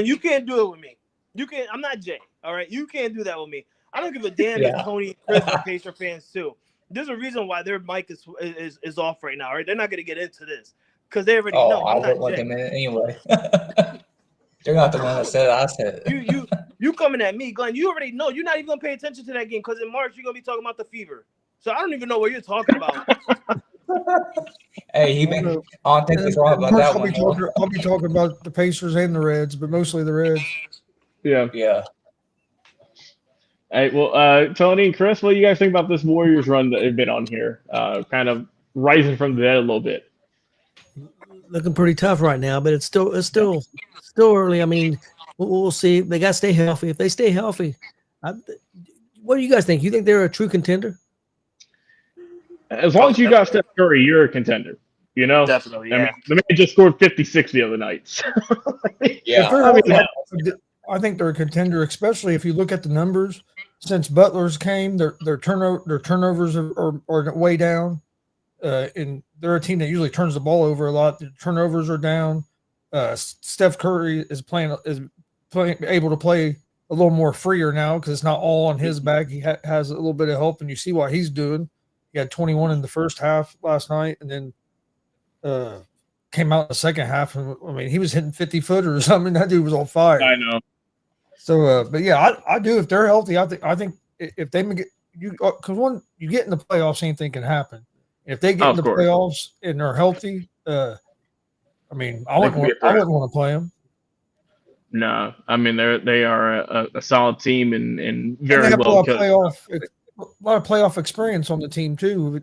you can't do it with me. You can't. I'm not Jay. All right, you can't do that with me. I don't give a damn if Tony and Chris are Pacer fans too. There's a reason why their mic is off right now. All right, they're not going to get into this because they already know. I wouldn't let them in anyway. They're not the one that said it. I said it. You coming at me, Glenn? You already know. You're not even going to pay attention to that game because in March you're going to be talking about the Fever. So I don't even know what you're talking about. Hey, I don't think he's wrong about that one. I'll be talking about the Pacers and the Reds, but mostly the Reds. Yeah. Hey, well, Tony and Chris, what do you guys think about this Warriors run that they've been on here? Kind of rising from the dead a little bit. Looking pretty tough right now, but it's still early. I mean, we'll see. They got to stay healthy. If they stay healthy, what do you guys think? You think they're a true contender? As long as you got Steph Curry, you're a contender. Definitely. Yeah. I mean, the man just scored 56 the other night. So. Yeah. I think they're a contender, especially if you look at the numbers. Since Butler's came, their turnovers are way down. And they're a team that usually turns the ball over a lot. The turnovers are down. Steph Curry is able to play a little more freer now because it's not all on his back. He has a little bit of help, and you see what he's doing. He had 21 in the first half last night, and then came out in the second half. And I mean, he was hitting 50-footers. I mean, that dude was on fire. I know. So, but yeah, I do. If they're healthy, I think if they get because you get in the playoffs, anything can happen. If they get in the playoffs and they're healthy, I mean, I wouldn't want to play them. No, I mean they are a solid team and very and well coached. A lot of playoff experience on the team too,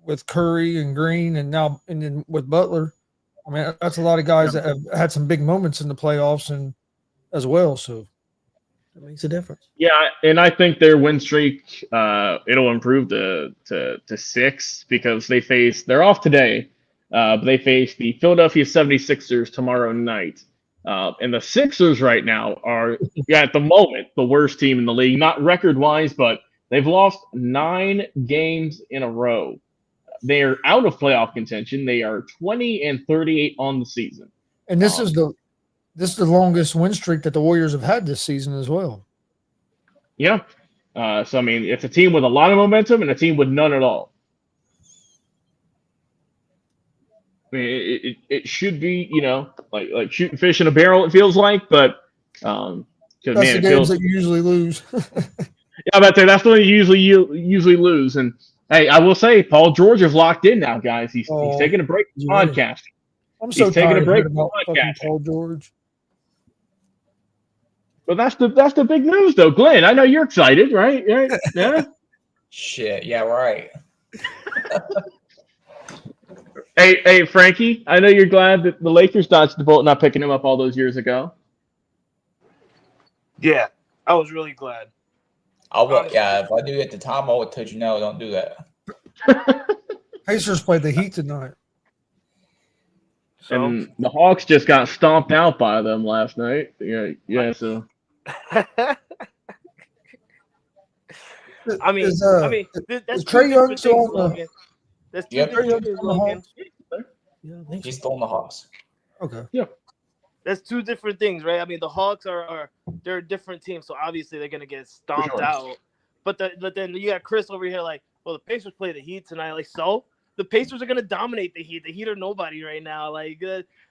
with Curry and Green, and then with Butler. I mean, that's a lot of guys that have had some big moments in the playoffs and as well. So that makes a difference. Yeah, and I think their win streak it'll improve to 6 because they're off today, but they face the Philadelphia 76ers tomorrow night. And the Sixers right now are at the moment the worst team in the league, not record wise, but they've lost 9 games in a row. They are out of playoff contention. They are 20-38 on the season. And this is the longest win streak that the Warriors have had this season as well. Yeah. So I mean, it's a team with a lot of momentum and a team with none at all. I mean, it should be, like shooting fish in a barrel. It feels like, but that's the games that you usually lose. Yeah, but that's when you usually lose. And hey, I will say, Paul George is locked in now, guys. He's taking a break from podcasting. I'm so taking a break from podcasting. Paul George. But that's the big news, though, Glenn. I know you're excited, right? Yeah. Shit. Yeah. Right. Hey, Frankie. I know you're glad that the Lakers dodged the bullet not picking him up all those years ago. Yeah, I was really glad. If I knew at the time, I would have told you no, don't do that. Pacers played the Heat tonight. And the Hawks just got stomped out by them last night. Yeah. So. I mean, that's Trae Young still on the? That's two different things, Logan. He's still on the Hawks. Okay. Yeah. That's two different things, right? I mean, the Hawks they're a different team, so obviously they're gonna get stomped out. But then you got Chris over here like, well, the Pacers play the Heat tonight. Like, so the Pacers are gonna dominate the Heat. The Heat are nobody right now. Like,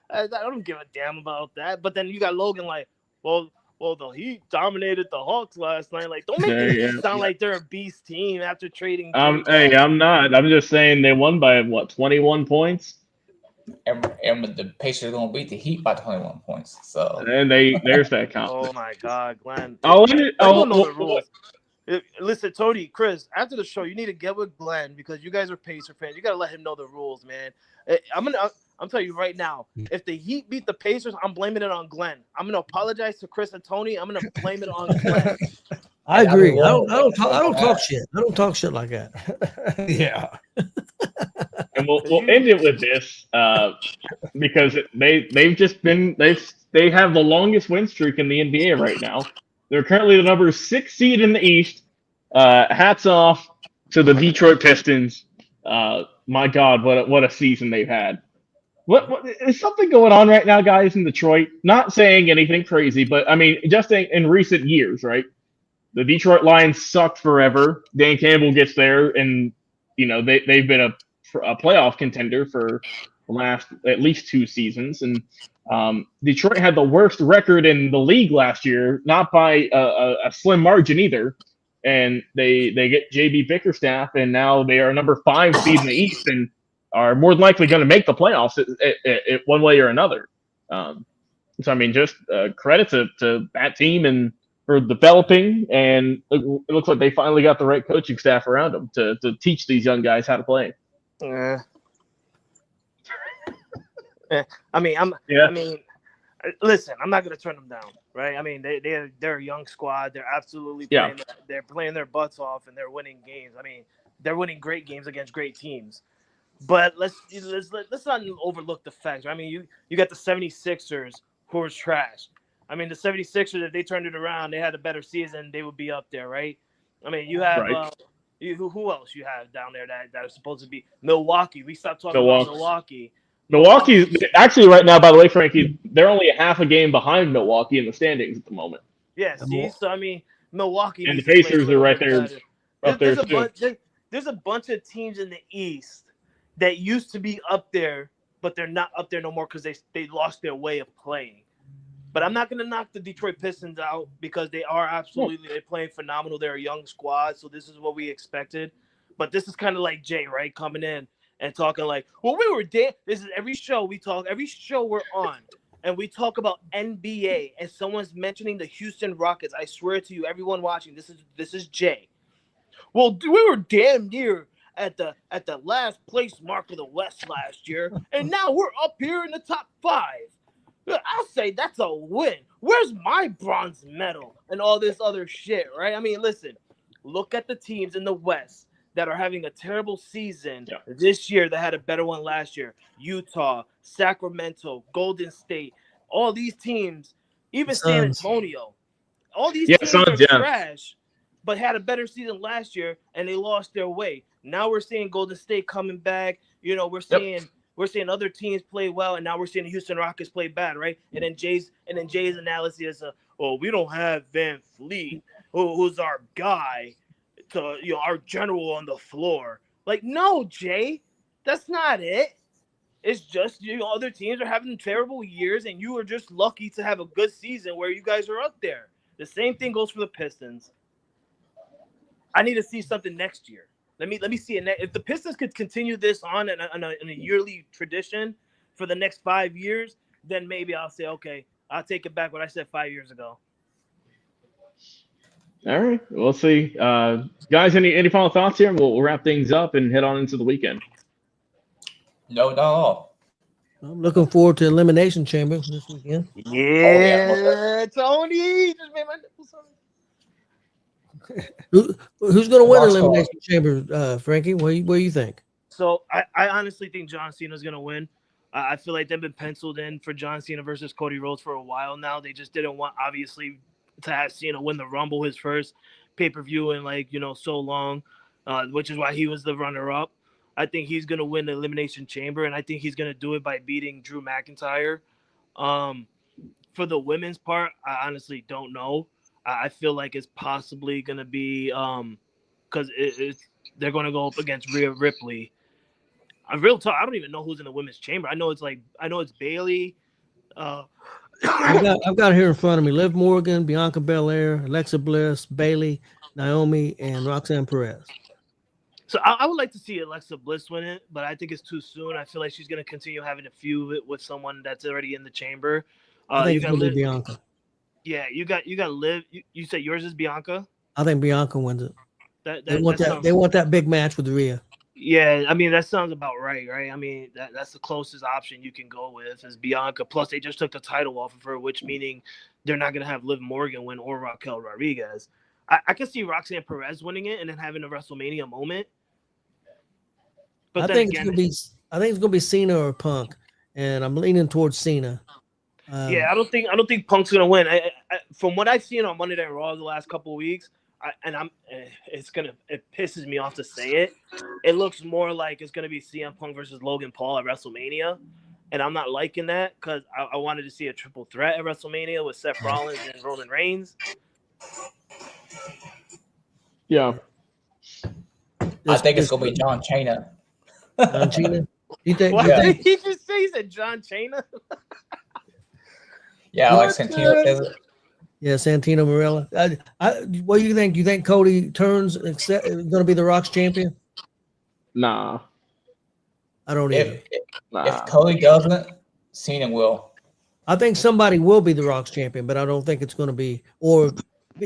I don't give a damn about that. But then you got Logan like, well, well, the Heat dominated the Hawks last night. Like, don't make the Heat sound like they're a beast team after trading. Hey, I'm not. I'm just saying they won by what, 21 points. And the Pacers are going to beat the Heat by 21 points. So and there's that confidence. Oh my God, Glenn! I'll know the rules. Listen, Tony, Chris, after the show, you need to get with Glenn because you guys are Pacer fans. You got to let him know the rules, man. I'm telling you right now, if the Heat beat the Pacers, I'm blaming it on Glenn. I'm gonna apologize to Chris and Tony. I'm gonna blame it on Glenn. I agree. I don't talk shit. I don't talk shit like that. Yeah. And we'll end it with this because they have the longest win streak in the NBA right now. They're currently the number 6 seed in the East. Hats off to the Detroit Pistons. My God, what a season they've had. What is something going on right now, guys, in Detroit? Not saying anything crazy, but I mean, just in recent years, right? The Detroit Lions sucked forever. Dan Campbell gets there, and they've been a playoff contender for the last at least 2 seasons. And Detroit had the worst record in the league last year, not by a slim margin either. And they get JB Bickerstaff, and now they are number 5 seed in the East and are more than likely going to make the playoffs at one way or another. So, I mean, just credit to that team and for developing, and it looks like they finally got the right coaching staff around them to teach these young guys how to play. Listen, I'm not going to turn them down, right? I mean, they're a young squad. They're absolutely playing their butts off, and they're winning games. I mean, they're winning great games against great teams. But let's not overlook the facts. I mean, you got the 76ers who are trash. I mean, the 76ers, if they turned it around, they had a better season, they would be up there, right? I mean, you have who else you have down there that is supposed to be Milwaukee. We stopped talking about Milwaukee. Milwaukee's actually right now, by the way, Frankie, they're only a half a game behind Milwaukee in the standings at the moment. Yeah, see, so I mean, Milwaukee and the Pacers are right there. There's a bunch of teams in the East that used to be up there, but they're not up there no more because they lost their way of playing. But I'm not going to knock the Detroit Pistons out because they are they're playing phenomenal. They're a young squad, so this is what we expected. But this is kind of like Jay, right, coming in and talking like, well, we were there. This is every show we're on, and we talk about NBA, and someone's mentioning the Houston Rockets. I swear to you, everyone watching, this is Jay. Well, we were damn near at the last place mark of the West last year, and now we're up here in the top 5. I'll say that's a win. Where's my bronze medal and all this other shit, right? I mean, listen, look at the teams in the West that are having a terrible season this year that had a better one last year. Utah, Sacramento, Golden State, all these teams, even San Antonio. All these teams are trash, but had a better season last year, and they lost their way. Now we're seeing Golden State coming back. We're seeing other teams play well, and now we're seeing the Houston Rockets play bad, right? And then Jay's analysis is, we don't have Van Fleet, who's our guy, our general on the floor. Like, no, Jay, that's not it. It's just other teams are having terrible years, and you are just lucky to have a good season where you guys are up there. The same thing goes for the Pistons. I need to see something next year. Let me see it. If the Pistons could continue this on in a yearly tradition for the next 5 years, then maybe I'll say, okay, I'll take it back what I said 5 years ago. All right, we'll see. Guys, any final thoughts here? We'll wrap things up and head on into the weekend. No, not all. I'm looking forward to Elimination Chamber this weekend. Yeah, Tony. Just made my nipples on. Who's going to win Elimination Chamber, Frankie? What do you think? So I honestly think John Cena's going to win. I feel like they've been penciled in for John Cena versus Cody Rhodes for a while now. They just didn't want, obviously, to have Cena win the Rumble, his first pay-per-view in, so long, which is why he was the runner-up. I think he's going to win the Elimination Chamber, and I think he's going to do it by beating Drew McIntyre. For the women's part, I honestly don't know. I feel like it's possibly going to be because they're going to go up against Rhea Ripley. Real talk, I don't even know who's in the women's chamber. I know it's Bayley, I've got here in front of me Liv Morgan, Bianca Belair, Alexa Bliss, Bailey, Naomi, and Roxanne Perez. So I would like to see Alexa Bliss win it, but I think it's too soon. I feel like she's going to continue having a feud with someone that's already in the chamber. I think it's going to be Bianca. Yeah, you got Liv. You said yours is Bianca? I think Bianca wins it. They want that big match with Rhea. Yeah, I mean that sounds about right? I mean that's the closest option you can go with is Bianca. Plus they just took the title off of her, which meaning they're not gonna have Liv Morgan win or Raquel Rodriguez. I could see Roxanne Perez winning it and then having a WrestleMania moment. But I think it's gonna be Cena or Punk, and I'm leaning towards Cena. Yeah, I don't think Punk's gonna win. I from what I've seen on Monday Night Raw the last couple of weeks. It pisses me off to say it. It looks more like it's gonna be CM Punk versus Logan Paul at WrestleMania, and I'm not liking that because I wanted to see a triple threat at WrestleMania with Seth Rollins and Roman Reigns. Yeah, I think it's gonna be John Cena. John Cena? You think? What Yeah. did he just say? He said John Cena. Yeah, like Santino says it. Yeah, Santino Marella. What do you think? You think Cody turns going to be the Rock's champion? nah. I don't either. If Cody doesn't, Cena will. I think somebody will be the Rock's champion, but I don't think it's going to be or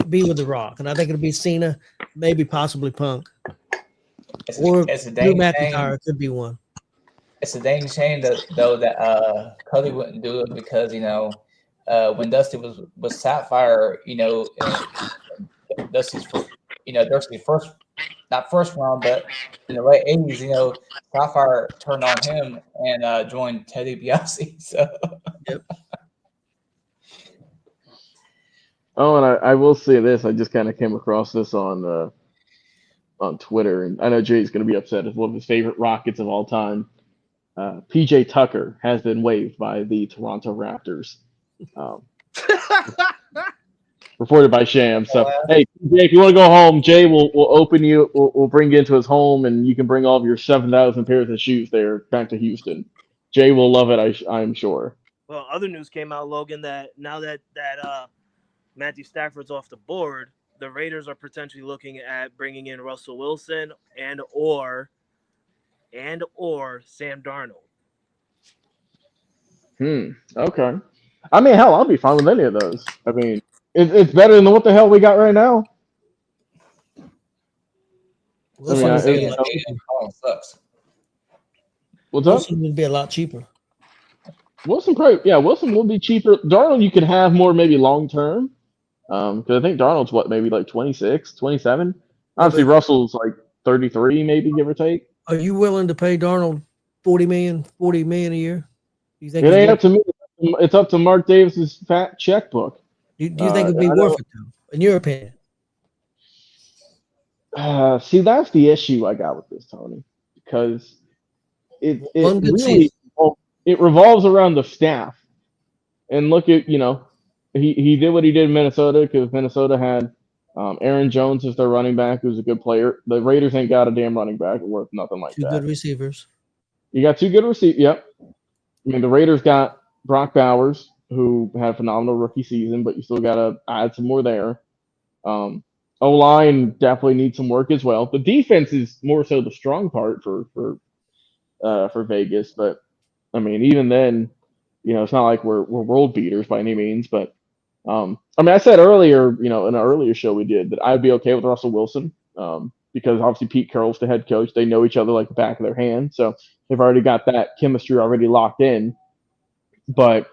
be with the Rock. And I think it'll be Cena, maybe possibly Punk, It's a Drew dang McIntyre shame. could be one. It's a dang shame that Cody wouldn't do it because when Dusty was Sapphire, Dusty's first, not first round, but in the late 80s, Sapphire turned on him and joined Teddy DiBiase. So. Yep. Oh, and I will say this. I just kind of came across this on Twitter, and I know Jay's going to be upset. It's one of his favorite Rockets of all time. PJ Tucker has been waived by the Toronto Raptors. Reported by Sham. So, hey, Jay, if you want to go home, Jay will open you. We'll bring you into his home, and you can bring all of your 7,000 pairs of shoes there back to Houston. Jay will love it. I'm sure. Well, other news came out, Logan, that now that Matthew Stafford's off the board, the Raiders are potentially looking at bringing in Russell Wilson and or Sam Darnold. Okay. I mean, hell, I'll be fine with any of those. I mean, it's better than what the hell we got right now. Wilson Sucks. What's up? Wilson would be a lot cheaper. Wilson will be cheaper. Darnold, you can have more maybe long term. Because I think Darnold's maybe like 26, 27. Obviously, Russell's like 33, maybe, give or take. Are you willing to pay Darnold $40 million a year? You think it ain't up to me. It's up to Mark Davis's fat checkbook. Do you think it'd be worth it, though, in your opinion? See, that's the issue I got with this, Tony, because it revolves around the staff. And look at, he did what he did in Minnesota because Minnesota had Aaron Jones as their running back, who's a good player. The Raiders ain't got a damn running back worth nothing like that. Two good receivers. You got two good receivers. Yep. I mean, the Raiders got Brock Bowers, who had a phenomenal rookie season, but you still got to add some more there. O-line definitely needs some work as well. The defense is more so the strong part for Vegas, but I mean, even then, it's not like we're world beaters by any means. But I mean, I said earlier, in an earlier show we did that I'd be okay with Russell Wilson because obviously Pete Carroll's the head coach. They know each other like the back of their hand, so they've already got that chemistry already locked in. But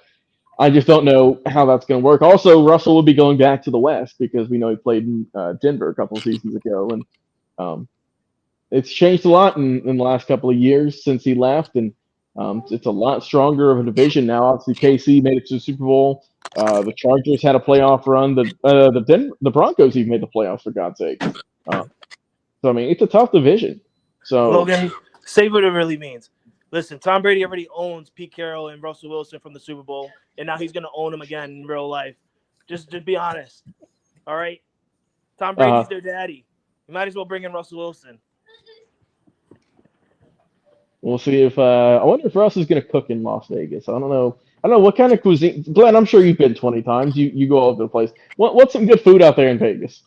I just don't know how that's going to work. Also, Russell will be going back to the West because we know he played in Denver a couple of seasons ago, and it's changed a lot in the last couple of years since he left, and it's a lot stronger of a division now. Obviously, KC made it to the Super Bowl. The Chargers had a playoff run. The Broncos even made the playoffs, for God's sake. So I mean, it's a tough division. So Logan, say what it really means. Listen, Tom Brady already owns Pete Carroll and Russell Wilson from the Super Bowl, and now he's going to own them again in real life. Just be honest. All right? Tom Brady's their daddy. You might as well bring in Russell Wilson. We'll see if I wonder if Russ is going to cook in Las Vegas. I don't know. I don't know what kind of cuisine. Glenn, I'm sure you've been 20 times. You go all over the place. What's some good food out there in Vegas?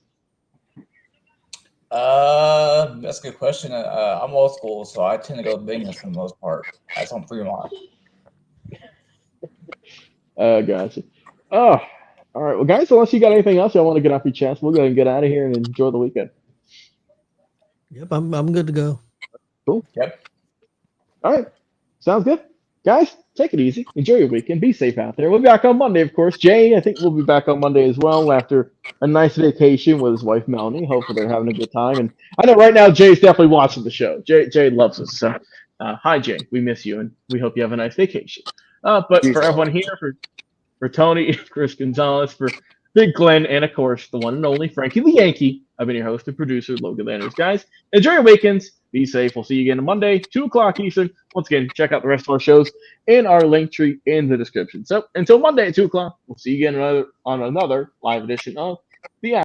That's a good question. I'm old school, so I tend to go to Vegas for the most part. That's on Fremont. Gotcha. Oh, all right. Well, guys, unless you got anything else y'all want to get off your chest, we'll go ahead and get out of here and enjoy the weekend. Yep, I'm good to go. Cool. Yep. All right. Sounds good. Guys, take it easy. Enjoy your weekend. Be safe out there. We'll be back on Monday, of course. Jay, I think we'll be back on Monday as well after a nice vacation with his wife, Melanie. Hopefully they're having a good time. And I know right now Jay's definitely watching the show. Jay loves us. So, hi, Jay. We miss you, and we hope you have a nice vacation. But for everyone here, for Tony, Chris Gonzalez, for Big Glenn, and of course, the one and only Frankie the Yankee, I've been your host and producer, Logan Landers. Guys, enjoy your weekends. Be safe. We'll see you again on Monday, 2 o'clock Eastern. Once again, check out the rest of our shows in our link tree in the description. So until Monday at 2 o'clock, we'll see you again on another live edition of The